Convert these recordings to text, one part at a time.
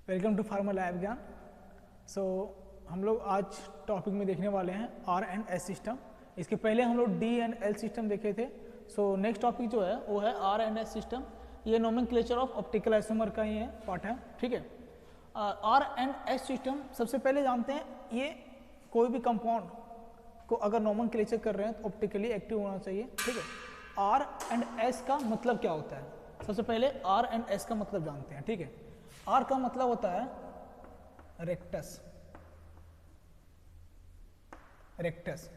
Welcome to pharma lab ज्ञान। हम लोग आज टॉपिक में देखने वाले हैं आर एंड एस सिस्टम। इसके पहले हम लोग डी एंड एल सिस्टम देखे थे। नेक्स्ट टॉपिक जो है वो है आर एंड एस सिस्टम। ये नोमेनक्लेचर ऑफ ऑप्टिकल आइसोमर का ही है पार्ट है, ठीक है। आर एंड एस सिस्टम सबसे पहले जानते हैं, ये कोई भी कंपाउंड को अगर नोमेनक्लेचर कर रहे हैं तो ऑप्टिकली एक्टिव होना चाहिए, ठीक है। आर एंड एस का मतलब क्या होता है? सबसे पहले आर एंड एस का मतलब जानते हैं, ठीक है। आर का मतलब होता है रेक्टस। रेक्टस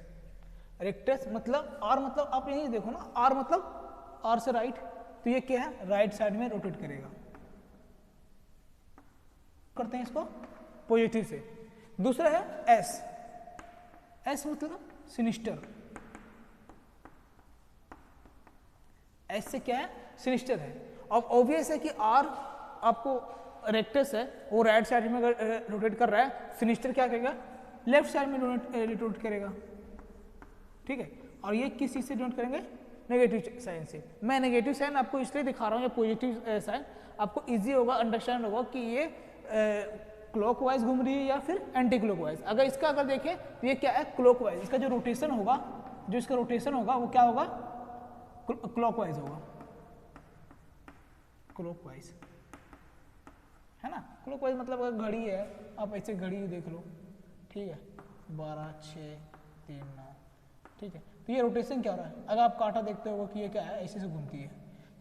रेक्टस मतलब आर मतलब आप यही देखो ना, आर मतलब आर से राइट, तो ये क्या है? राइट साइड में रोटेट करेगा। करते हैं इसको पॉजिटिव से। दूसरा है एस। एस मतलब सिनिस्टर। एस से क्या है? सिनिस्टर है। अब ऑब्वियस है कि आर आपको रेक्टस है, वो राइट साइड में रोटेट कर रहा है, सिनिस्टर क्या करेगा? लेफ्ट साइड में रोटेट करेगा, ठीक है। और ये किस चीज से डिनोट करेंगे? नेगेटिव साइन से। मैं नेगेटिव साइन आपको इसलिए दिखा रहा हूँ, या पॉजिटिव साइन, आपको इजी होगा, अंडरस्टैंड होगा कि ये क्लॉकवाइज घूम रही है या फिर एंटी क्लॉकवाइज। अगर इसका अगर देखें तो ये क्या है? क्लॉकवाइज। इसका जो रोटेशन होगा, जो इसका रोटेशन होगा वो क्या होगा? क्लॉकवाइज होगा। क्लॉकवाइज है ना। क्लॉकवाइज मतलब अगर घड़ी है, आप ऐसे घड़ी देख लो, ठीक है, 12, 6, 3, 9, ठीक है। तो ये रोटेशन क्या हो रहा है? अगर आप कांटा देखते हो कि ये क्या है? ऐसे से घूमती है।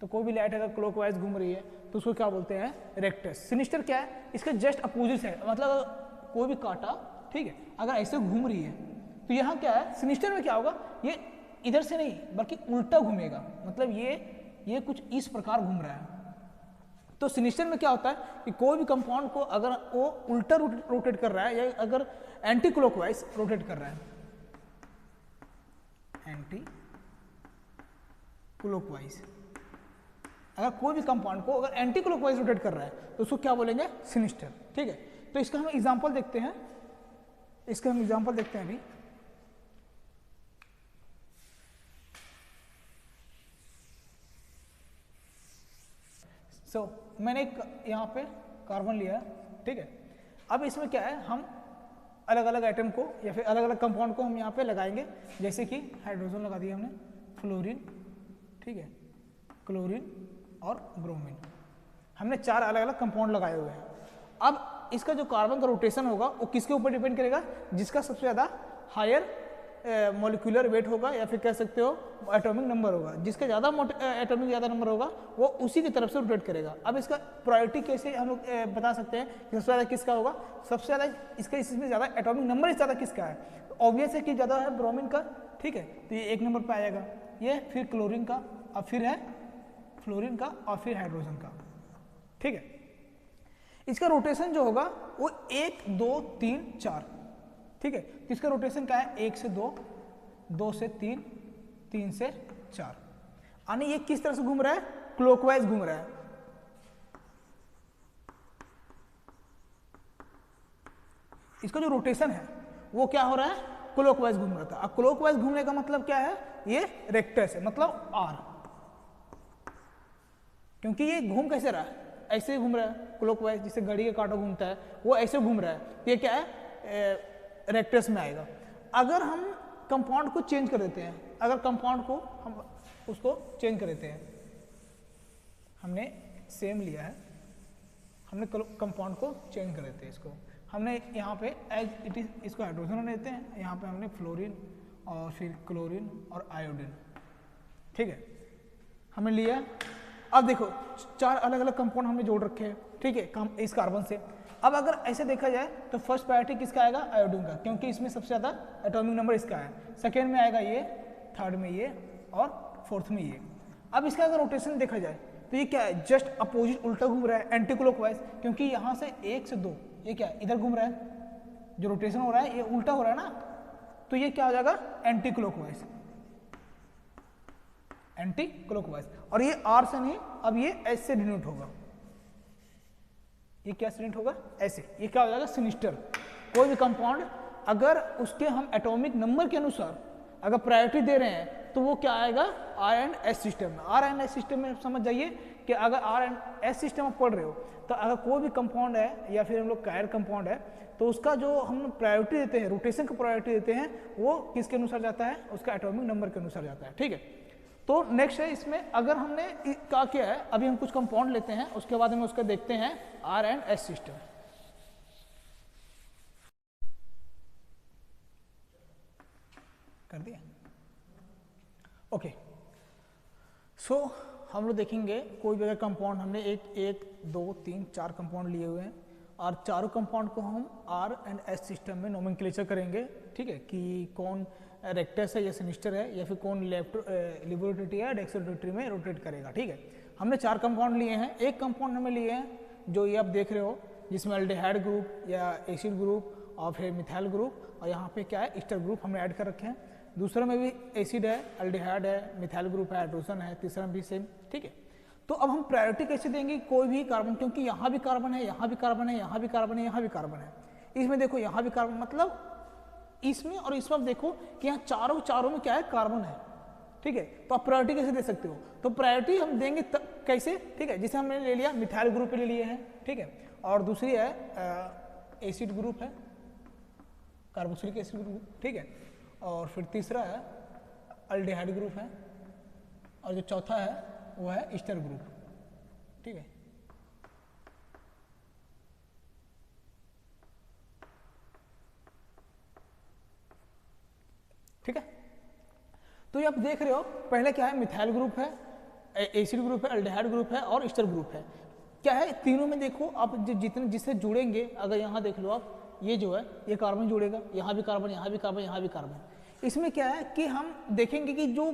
तो कोई भी लाइट अगर क्लॉकवाइज घूम रही है तो उसको क्या बोलते हैं? रेक्टस। सिनिस्टर क्या है? इसका जस्ट अपोजिट है, मतलब कोई भी कांटा, ठीक है, अगर ऐसे घूम रही है तो यहाँ क्या है? सिनिस्टर में क्या होगा? ये इधर से नहीं बल्कि उल्टा घूमेगा, मतलब ये कुछ इस प्रकार घूम रहा है। तो सिनिस्टर में क्या होता है कि कोई भी कंपाउंड को अगर वो उल्टा रोटेट कर रहा है या अगर एंटी क्लॉकवाइज रोटेट कर रहा है, एंटी क्लॉकवाइज, अगर कोई भी कंपाउंड को अगर एंटी क्लॉकवाइज रोटेट कर रहा है तो उसको क्या बोलेंगे? सिनिस्टर, ठीक है। तो इसका हम एग्जांपल देखते हैं, अभी। मैंने एक यहाँ पे कार्बन लिया है, ठीक है। अब इसमें क्या है? हम अलग अलग आइटम को या फिर अलग अलग कंपाउंड को हम यहाँ पे लगाएंगे, जैसे कि हाइड्रोजन लगा दिया हमने, फ्लोरीन, ठीक है, क्लोरीन और ब्रोमीन। हमने 4 अलग अलग कंपाउंड लगाए हुए हैं। अब इसका जो कार्बन का रोटेशन होगा वो किसके ऊपर डिपेंड करेगा? जिसका सबसे ज़्यादा हायर मॉलिक्यूलर वेट होगा, या फिर कह सकते हो एटॉमिक नंबर होगा। जिसका ज़्यादा एटॉमिक ज़्यादा नंबर होगा वो उसी की तरफ से रोटेट करेगा। अब इसका प्रायोरिटी कैसे हम लोग बता सकते हैं कि सबसे ज़्यादा किसका होगा? सबसे ज़्यादा इसका इसमें ज़्यादा एटॉमिक नंबर ज़्यादा किसका है? तो ऑब्वियस है कि ज़्यादा है ब्रोमीन का, ठीक है, तो ये 1 नंबर पर आएगा। ये फिर क्लोरीन का, और फिर है फ्लोरीन का, और फिर हाइड्रोजन का, ठीक है। इसका रोटेशन जो होगा वो 1, 2, 3, 4, ठीक है। तो इसका रोटेशन क्या है? 1 से 2, 2 से 3, 3 से 4। यानी ये किस तरह से घूम रहा है? क्लॉकवाइज घूम रहा है। इसका जो रोटेशन है वो क्या हो रहा है? क्लॉकवाइज घूम रहा था। अब क्लॉकवाइज घूमने का मतलब क्या है? ये रेक्टस है, मतलब आर, क्योंकि ये घूम कैसे रहा है? ऐसे घूम रहा है क्लॉकवाइज, जिससे घड़ी का कांटा घूमता है वो ऐसे घूम रहा है। तो ये क्या है? रेक्टस में आएगा। अगर हम कंपाउंड को चेंज कर देते हैं, अगर कंपाउंड को हम उसको चेंज कर देते हैं, हमने सेम लिया है, हमने कंपाउंड को चेंज कर देते हैं, इसको हमने यहाँ पे एज इट इज इसको हाइड्रोजन होने देते हैं, यहाँ पे हमने फ्लोरीन और फिर क्लोरीन और आयोडीन, ठीक है, हमने लिया। अब देखो 4 अलग अलग कंपाउंड हमने जोड़ रखे हैं, ठीक है, इस कार्बन से। अब अगर ऐसे देखा जाए तो फर्स्ट प्रायोरिटी किसका आएगा? आयोडीन का, क्योंकि इसमें सबसे ज़्यादा एटॉमिक नंबर इसका है। सेकेंड में आएगा ये, थर्ड में ये, और फोर्थ में ये। अब इसका अगर रोटेशन देखा जाए तो ये क्या है? जस्ट अपोजिट, उल्टा घूम रहा है, एंटी क्लॉकवाइज, क्योंकि यहाँ से 1 से 2 ये क्या है? इधर घूम रहा है। जो रोटेशन हो रहा है ये उल्टा हो रहा है ना, तो ये क्या हो जाएगा? Anti clockwise, anti clockwise. और ये आर से नहीं, अब ये एस से डिनोट होगा। ये क्या डिनोट होगा? ऐसे। ये क्या हो जाएगा? सिनिस्टर। कोई भी कंपाउंड अगर उसके हम एटॉमिक नंबर के अनुसार अगर प्रायोरिटी दे रहे हैं तो वो क्या आएगा? आर एंड एस सिस्टम में। आर एंड एस सिस्टम में समझ जाइए कि अगर आर एंड एस सिस्टम आप पढ़ रहे हो तो अगर कोई भी कंपाउंड है या फिर हम लोग कायर कंपाउंड है तो उसका जो हम प्रायोरिटी देते हैं, रोटेशन को प्रायोरिटी देते हैं, वो किसके अनुसार जाता है, उसका एटॉमिक नंबर के अनुसार जाता है। ठीक है, तो नेक्स्ट है इसमें अगर हमने क्या किया है, अभी हम कुछ कंपाउंड लेते हैं, उसके बाद हम उसका देखते हैं आर एंड एस सिस्टम। कर दिया, ओके। सो हम लोग देखेंगे कोई भी अगर कंपाउंड हमने एक दो तीन चार कंपाउंड लिए हुए हैं और चारों कंपाउंड को हम आर एंड एस सिस्टम में नोमेनक्लेचर करेंगे। ठीक है, कि कौन रेक्टस है या सिनिस्टर है या फिर कौन लेफ्ट लिबोरेटरी है डेक्सोरेटरी में रोटेट करेगा। ठीक है, हमने चार कंपाउंड लिए हैं, एक कंपाउंड हमें लिए हैं जो ये आप देख रहे हो जिसमें एल्डिहाइड ग्रुप या एसिड ग्रुप और फिर मिथाइल ग्रुप और यहाँ पे क्या है ईस्टर ग्रुप हमने ऐड कर रखे हैं। दूसरे में भी एसिड है, एल्डिहाइड है, मिथाइल ग्रुप है, हाइड्रोजन है, तीसरा भी सेम। ठीक है, तो अब हम प्रायोरिटी कैसे देंगे कोई भी कार्बन, क्योंकि यहाँ भी कार्बन है, यहाँ भी कार्बन है, यहाँ भी कार्बन है, यहाँ भी कार्बन है, इसमें देखो यहाँ भी कार्बन, मतलब इसमें और इसमें आप देखो कि यहाँ चारों में क्या है कार्बन है। ठीक है, तो आप प्रायोरिटी कैसे दे सकते हो, तो प्रायोरिटी हम देंगे कैसे, ठीक है, जिसे हमने ले लिया मिथाइल ग्रुप ले लिए हैं। ठीक है, और दूसरी है एसिड ग्रुप है, कार्बोक्सिलिक एसिड ग्रुप। ठीक है, और फिर तीसरा है एल्डिहाइड ग्रुप है और जो चौथा है वो है ईस्टर ग्रुप। ठीक है, ठीक है, तो ये आप देख रहे हो पहले क्या है मिथाइल ग्रुप है, एसिड ग्रुप है, एल्डिहाइड ग्रुप है और ईस्टर ग्रुप है। क्या है तीनों में देखो आप जितने जिससे जुड़ेंगे, अगर यहाँ देख लो आप ये जो है ये कार्बन जुड़ेगा, यहाँ भी कार्बन, यहाँ भी कार्बन, यहाँ भी कार्बन। इसमें क्या है कि हम देखेंगे कि जो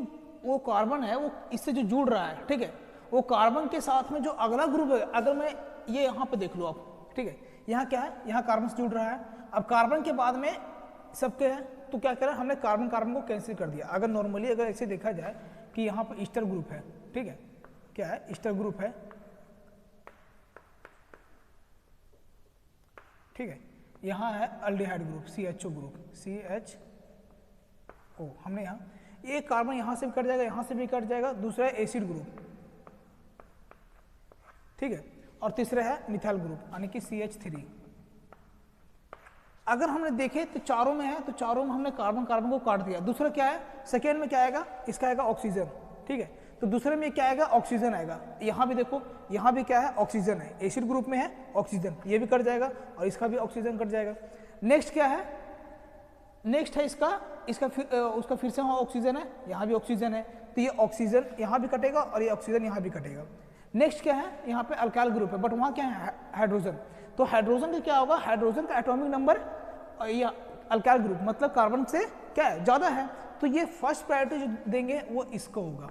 वो कार्बन है वो इससे जो जुड़ रहा है, ठीक है, वो कार्बन के साथ में जो अगला ग्रुप है, अगर मैं ये यहाँ पे देख लो आप, ठीक है, यहाँ क्या है, यहाँ कार्बन से जुड़ रहा है। अब कार्बन के बाद में सबके है तो क्या करा हमने कार्बन कार्बन को कैंसिल कर दिया। अगर नॉर्मली अगर ऐसे देखा जाए कि यहाँ पर ईस्टर ग्रुप है, ठीक है, क्या है ईस्टर ग्रुप है, ठीक है, यहाँ है aldehyde group CHO group CHO, हमने यहाँ एक कार्बन यहाँ से भी कट जाएगा, यहाँ से भी कट जाएगा। दूसरा है एसिड ग्रुप, ठीक है, और तीसरा है मिथाइल ग्रुप यानी कि CH3। अगर हमने देखे तो चारों में है, तो चारों में हमने कार्बन कार्बन को काट दिया। दूसरा क्या है सेकेंड में क्या आएगा, इसका आएगा ऑक्सीजन। ठीक है, तो दूसरे में क्या आएगा ऑक्सीजन आएगा। यहाँ भी देखो यहाँ भी क्या है ऑक्सीजन है, एसिड ग्रुप में है ऑक्सीजन, ये भी कट जाएगा और इसका भी ऑक्सीजन कट जाएगा। नेक्स्ट क्या है, नेक्स्ट है उसका फिर से वहाँ ऑक्सीजन है, यहाँ भी ऑक्सीजन है, तो ये ऑक्सीजन यहाँ भी कटेगा और ये ऑक्सीजन यहाँ भी कटेगा। नेक्स्ट क्या है, यहाँ पे अल्काइल ग्रुप है, बट वहाँ क्या है हाइड्रोजन, तो हाइड्रोजन का क्या होगा, हाइड्रोजन का एटॉमिक नंबर ये अल्काइल ग्रुप मतलब कार्बन से क्या है ज़्यादा है, तो ये फर्स्ट प्रायोरिटी जो देंगे वो इसको होगा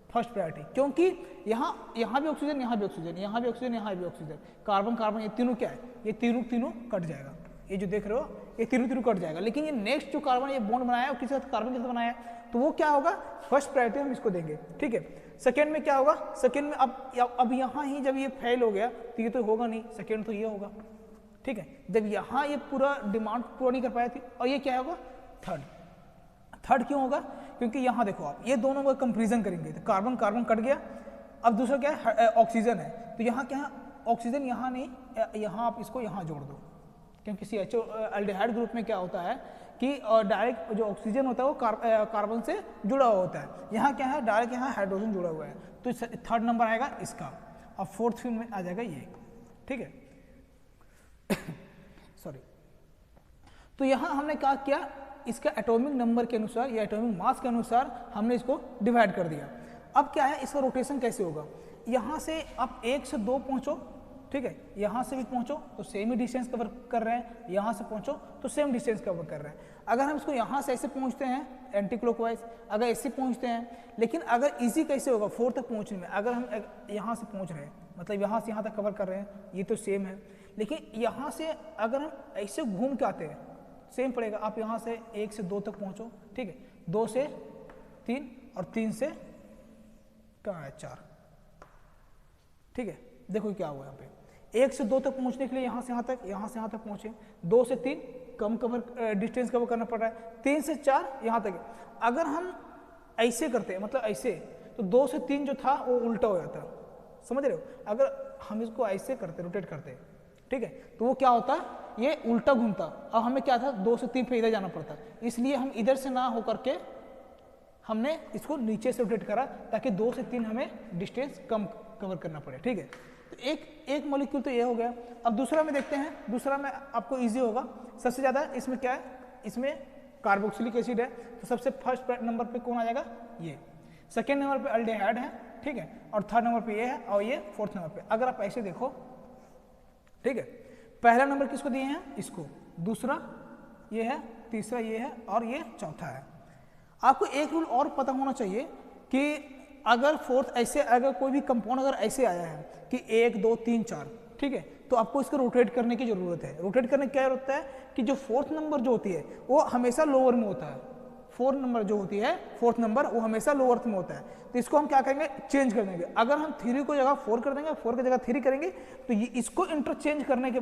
फर्स्ट प्रायोरिटी, क्योंकि यहाँ भी ऑक्सीजन, यहाँ भी ऑक्सीजन, यहाँ भी ऑक्सीजन, यहाँ भी ऑक्सीजन, कार्बन कार्बन ये तीनों क्या है, ये तीनों कट जाएगा। ये जो देख रहे हो ये तीनों कट जाएगा। लेकिन ये नेक्स्ट जो कार्बन ये बॉन्ड बनाया है किसी साथ कार्बन के साथ बनाया है, तो वो क्या होगा फर्स्ट प्रायोरिटी हम इसको देंगे। ठीक है, सेकेंड में क्या होगा, सेकेंड में अब यहाँ ही जब ये फेल हो गया तो ये तो होगा नहीं, सेकेंड तो ये होगा। ठीक है, जब यहाँ ये पूरा डिमांड पूरा नहीं कर पाया थी, और ये क्या होगा थर्ड क्यों होगा, क्योंकि यहाँ देखो आप ये दोनों का कंपेरिजन करेंगे तो कार्बन कार्बन कट गया। अब दूसरा क्या है ऑक्सीजन है, तो यहाँ क्या है ऑक्सीजन यहाँ नहीं, यहाँ आप इसको यहाँ जोड़ दो, क्योंकि CHO एल्डिहाइड ग्रुप में क्या होता है कि डायरेक्ट जो ऑक्सीजन होता है वो कार्बन से जुड़ा हुआ होता है। यहाँ क्या है डायरेक्ट यहाँ हाइड्रोजन जुड़ा हुआ है, तो थर्ड नंबर आएगा इसका, और फोर्थ फिर में आ जाएगा ये। ठीक है सॉरी, तो यहाँ हमने क्या किया, इसका एटॉमिक नंबर के अनुसार या एटॉमिक मास के अनुसार हमने इसको डिवाइड कर दिया। अब क्या है इसका रोटेशन कैसे होगा, यहाँ से आप 1 से 2 पहुँचो, ठीक है, यहाँ से भी पहुँचो तो सेम ही डिस्टेंस कवर कर रहे हैं, यहाँ से पहुँचो तो सेम डिस्टेंस कवर कर रहे हैं। अगर हम इसको यहाँ से ऐसे पहुँचते हैं एंटी क्लॉकवाइज, अगर ऐसे पहुँचते हैं, लेकिन अगर इजी कैसे होगा 4 तक पहुँचने में, अगर हम यहाँ से पहुँच रहे हैं मतलब यहाँ से यहाँ तक कवर कर रहे हैं, ये तो सेम है, लेकिन यहाँ से अगर हम ऐसे घूम के आते हैं सेम पड़ेगा। आप यहाँ से 1 से 2 तक पहुँचो, ठीक है, 2 से 3 और 3 से कहाँ है 4। ठीक है, देखो क्या हुआ यहाँ पे, 1 से 2 तक पहुँचने के लिए यहाँ से यहाँ तक पहुँचे, 2 से 3 कम डिस्टेंस कवर करना पड़ रहा है, 3 से 4 यहाँ तक। अगर हम ऐसे करते हैं मतलब ऐसे, तो 2 से 3 जो था वो उल्टा हो जाता, समझ रहे हो? अगर हम इसको ऐसे करते, रोटेट करते, ठीक है, तो वो क्या होता, ये उल्टा घूमता। अब हमें क्या था, 2 से 3 पे इधर जाना पड़ता, इसलिए हम इधर से ना हो करके हमने इसको नीचे से रोटेट करा, ताकि 2 से 3 हमें डिस्टेंस कम कवर करना पड़े, ठीक है। तो एक मॉलिक्यूल तो ये हो गया। अब दूसरा में देखते हैं, दूसरा में आपको इजी होगा। सबसे ज़्यादा इसमें क्या है, इसमें कार्बोक्सिलिक एसिड है, तो सबसे फर्स्ट नंबर पे कौन आ जाएगा, ये। सेकेंड नंबर पे अल्डेहाइड है, ठीक है, और थर्ड नंबर पे ये है, और ये फोर्थ नंबर पे। अगर आप ऐसे देखो, ठीक है, पहला नंबर किसको दिए हैं, इसको, दूसरा ये है, तीसरा ये है, और ये चौथा है। आपको एक रूल और पता होना चाहिए कि अगर फोर्थ ऐसे, अगर कोई भी कंपाउंड अगर ऐसे आया है कि 1 2 3 4, ठीक है, तो आपको इसको रोटेट करने की जरूरत है। रोटेट करने की क्या होता है कि जो फोर्थ नंबर जो होती है वो हमेशा लोअर में होता है। फोर्थ नंबर जो होती है, फोर्थ नंबर, वो हमेशा लोअर में होता है। तो इसको हम क्या करेंगे, चेंज कर देंगे। अगर हम 3 को जगह 4 कर देंगे, 4 की जगह 3 करेंगे, तो ये इसको इंटरचेंज करने के,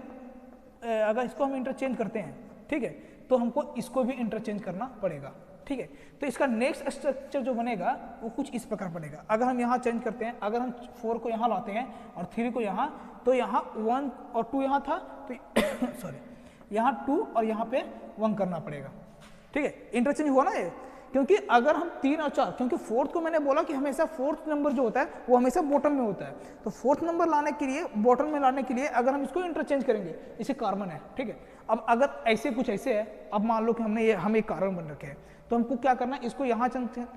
अगर इसको हम इंटरचेंज करते हैं, ठीक है, तो हमको इसको भी इंटरचेंज करना पड़ेगा, ठीक है। तो इसका नेक्स्ट स्ट्रक्चर जो बनेगा वो कुछ इस प्रकार बनेगा। अगर हम यहाँ चेंज करते हैं, अगर हम 4 को यहाँ लाते हैं और 3 को यहाँ, तो यहाँ 1 और 2 यहाँ था, तो सॉरी, यहाँ 2 और यहाँ पे 1 करना पड़ेगा, ठीक है। इंटरचेंज हुआ ना ये, क्योंकि अगर हम 3 और 4, क्योंकि फोर्थ को मैंने बोला कि हमेशा फोर्थ नंबर जो होता है वो हमेशा बॉटम में होता है, तो फोर्थ नंबर लाने के लिए, बॉटम में लाने के लिए अगर हम इसको इंटरचेंज करेंगे, इसे कार्बन है, ठीक है। अब अगर ऐसे कुछ ऐसे है, अब मान लो कि हमने ये, हम एक कार्बन बन रखे हैं, तो हमको क्या करना है, इसको यहाँ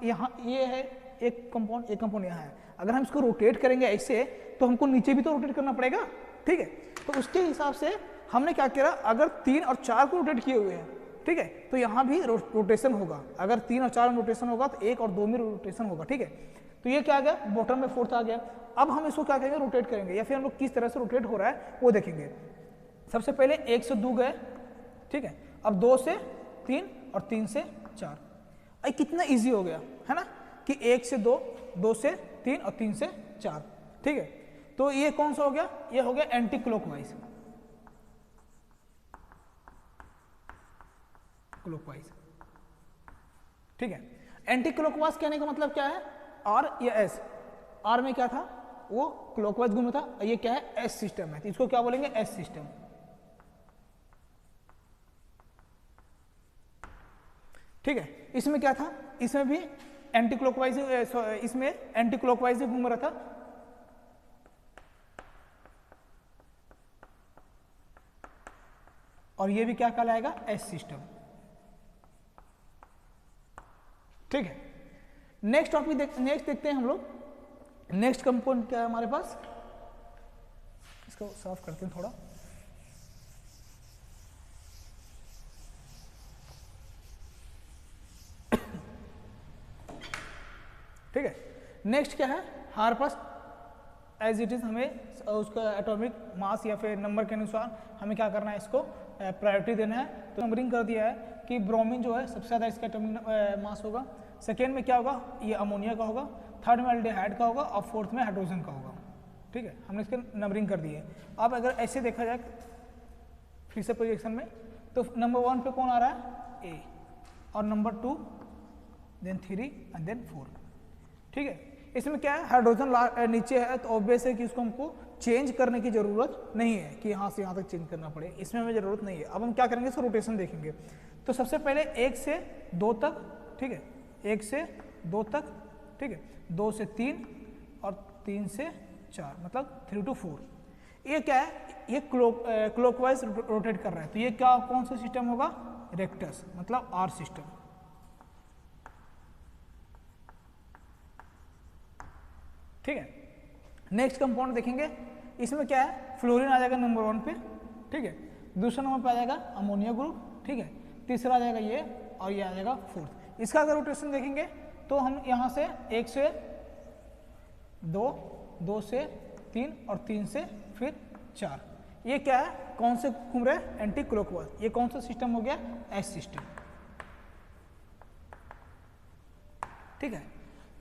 यहाँ ये है एक कंपाउंड यहाँ है, अगर हम इसको रोटेट करेंगे ऐसे, तो हमको नीचे भी तो रोटेट करना पड़ेगा, ठीक है। तो उसके हिसाब से हमने क्या किया, अगर 3 और 4 को रोटेट किए हुए हैं, ठीक है, तो यहाँ भी रोटेशन होगा। अगर 3 और 4 में रोटेशन होगा तो 1 और 2 में रोटेशन होगा, ठीक है। तो ये क्या आ गया, बॉटम में फोर्थ आ गया। अब हम इसको क्या करेंगे, रोटेट करेंगे, या फिर हम लोग किस तरह से रोटेट हो रहा है वो देखेंगे। सबसे पहले 1 से 2 गए, ठीक है, अब 2 से 3 और 3 से 4। अरे कितना इजी हो गया है ना, कि 1 से 2, 2 से 3 और 3 से 4, ठीक है। तो ये कौन सा हो गया, ये हो गया एंटी क्लॉकवाइज, ठीक है। एंटी क्लॉकवाइज कहने का मतलब क्या है, आर या एस। आर में क्या था, वो क्लॉकवाइज घूम था, ये क्या है, एस सिस्टम है, तो इसको क्या बोलेंगे, एस सिस्टम, ठीक है। इसमें क्या था, इसमें भी एंटी क्लॉकवाइज, इसमें एंटी क्लॉकवाइज घूम रहा था, और ये भी क्या कहलाएगा, एस सिस्टम, ठीक है। नेक्स्ट टॉपिक नेक्स्ट देखते हैं हम लोग। नेक्स्ट कंपाउंड क्या है हमारे पास, इसको साफ करते हैं थोड़ा। ठीक है, नेक्स्ट क्या है हमारे पास, एज इट इज हमें उसका एटॉमिक मास या फिर नंबर के अनुसार हमें क्या करना है, इसको प्रायोरिटी देना है। तो नंबरिंग कर दिया है कि ब्रोमीन जो है सबसे ज़्यादा इसका एटॉमिक मास होगा, सेकेंड में क्या होगा, ये अमोनिया का होगा, थर्ड में अल्डेहाइड का होगा, और फोर्थ में हाइड्रोजन का होगा, ठीक है। हमने इसके नंबरिंग कर दी है। अब अगर ऐसे देखा जाए फिर से प्रोजेक्शन में, तो नंबर 1 पे कौन आ रहा है, ए, और नंबर 2, देन 3 एंड देन 4, ठीक है। इसमें क्या है, हाइड्रोजन नीचे है, तो ऑब्वियस है कि इसको हमको चेंज करने की जरूरत नहीं है कि यहाँ से यहाँ तक चेंज करना पड़े, इसमें हमें जरूरत नहीं है। अब हम क्या करेंगे, इसका रोटेशन देखेंगे। तो सबसे पहले 1 से 2 तक, ठीक है, 1 से 2 तक, ठीक है, 2 से 3 और 3 से 4, मतलब 3 to 4। ये क्या है, ये क्लॉकवाइज रोटेट कर रहा है, तो ये क्या, कौन सा सिस्टम होगा, रेक्टस, मतलब आर सिस्टम, ठीक है। नेक्स्ट कंपाउंड देखेंगे, इसमें क्या है, फ्लोरीन आ जाएगा नंबर 1 पे, ठीक है, दूसरा नंबर पे आ जाएगा अमोनिया ग्रुप, ठीक है, तीसरा आ जाएगा ये, और ये आ जाएगा फोर्थ। इसका अगर रोटेशन देखेंगे तो हम यहाँ से 1 से 2, 2 से 3 और 3 से फिर 4, ये क्या है, कौन से घूम रहे हैं, एंटी क्लॉकवाइज। ये कौन सा सिस्टम हो गया, एस सिस्टम, ठीक है।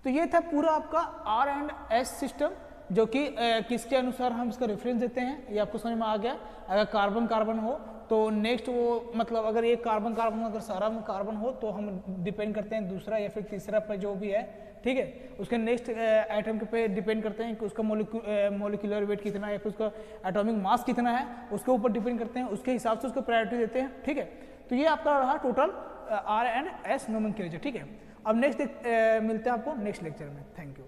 तो ये था पूरा आपका आर एंड एस सिस्टम, जो कि किसके अनुसार हम इसका रेफरेंस देते हैं, ये आपको समझ में आ गया। अगर कार्बन कार्बन हो तो नेक्स्ट वो, मतलब अगर एक कार्बन कार्बन, अगर सारा में कार्बन हो तो हम डिपेंड करते हैं दूसरा या फिर तीसरा पर जो भी है, ठीक है। उसके नेक्स्ट आइटम के पे डिपेंड करते हैं कि उसका मोलिकुलर वेट कितना है या फिर उसका एटॉमिक मास कितना है, उसके ऊपर डिपेंड करते हैं, उसके हिसाब से उसको प्रायोरिटी देते हैं, ठीक है। तो ये आपका रहा total R and S nomenclature, ठीक है। अब नेक्स्ट मिलते हैं आपको नेक्स्ट लेक्चर में। Thank you.